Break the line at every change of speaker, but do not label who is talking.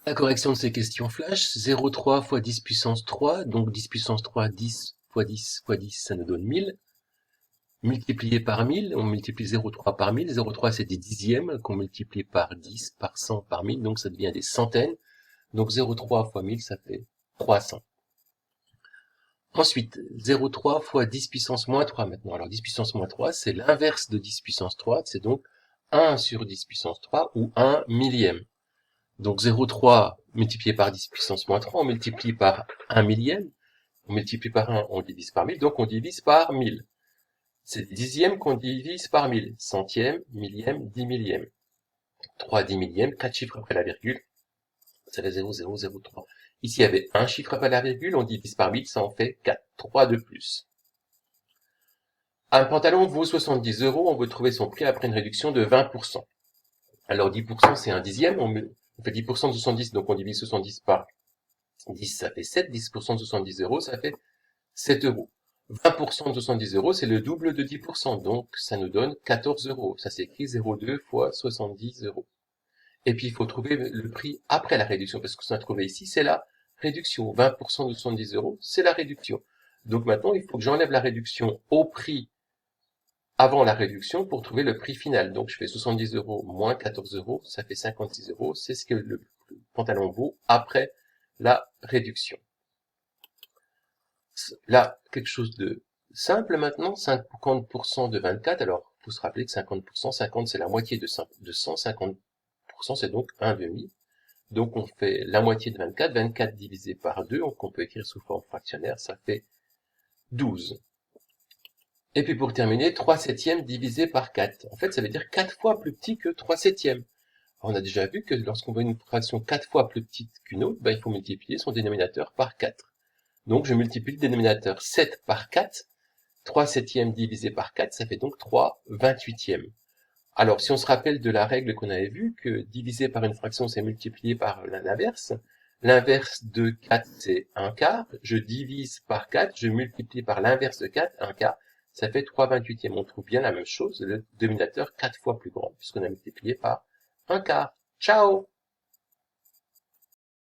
La correction de ces questions flash, 0,3 fois 10 puissance 3, donc 10 puissance 3, 10 fois 10 fois 10, ça nous donne 1000. Multiplié par 1000, on multiplie 0,3 par 1000, 0,3 c'est des dixièmes qu'on multiplie par 10, par 100, par 1000, donc ça devient des centaines. Donc 0,3 fois 1000, ça fait 300. Ensuite, 0,3 fois 10 puissance moins 3 maintenant. Alors 10 puissance moins 3, c'est l'inverse de 10 puissance 3, c'est donc 1 sur 10 puissance 3 ou 1 millième. Donc 0,3 multiplié par 10 puissance moins 3, on multiplie par 1 millième, on multiplie par 1, on divise par 1000, donc on divise par 1000. C'est des dixièmes qu'on divise par 1000. Centième, millième, 10 millième. 3 10 millièmes, 4 chiffres après la virgule, ça fait 0,003. Ici, il y avait un chiffre après la virgule, on divise par 1000, ça en fait 4. 3 de plus. Un pantalon vaut 70 euros, on veut trouver son prix après une réduction de 20%. Alors 10% c'est un dixième, on fait 10% de 70, donc on divise 70 par 10, ça fait 7, 10% de 70 euros, ça fait 7 euros. 20% de 70 euros, c'est le double de 10%, donc ça nous donne 14 euros. Ça s'écrit 0,2 fois 70 euros. Et puis il faut trouver le prix après la réduction, parce que ce qu'on a trouvé ici, c'est la réduction. 20% de 70 euros, c'est la réduction. Donc maintenant, il faut que j'enlève la réduction au prix avant la réduction pour trouver le prix final. Donc je fais 70 euros moins 14 euros, ça fait 56 euros. C'est ce que le pantalon vaut après la réduction. Là, quelque chose de simple maintenant, 50% de 24. Alors, il faut se rappeler que 50%, 50 c'est la moitié de 100, 50% c'est donc un demi. Donc on fait la moitié de 24, 24 divisé par 2, donc on peut écrire sous forme fractionnaire, ça fait 12. Et puis pour terminer, 3 septièmes divisé par 4. En fait, ça veut dire 4 fois plus petit que 3 septièmes. On a déjà vu que lorsqu'on veut une fraction 4 fois plus petite qu'une autre, il faut multiplier son dénominateur par 4. Donc je multiplie le dénominateur 7 par 4, 3 septièmes divisé par 4, ça fait donc 3 28e. Alors si on se rappelle de la règle qu'on avait vue, que diviser par une fraction c'est multiplier par l'inverse, l'inverse de 4 c'est 1 quart, je divise par 4, je multiplie par l'inverse de 4, 1 quart, ça fait 3 28e. On trouve bien la même chose, le dénominateur 4 fois plus grand, puisqu'on a multiplié par 1 quart. Ciao!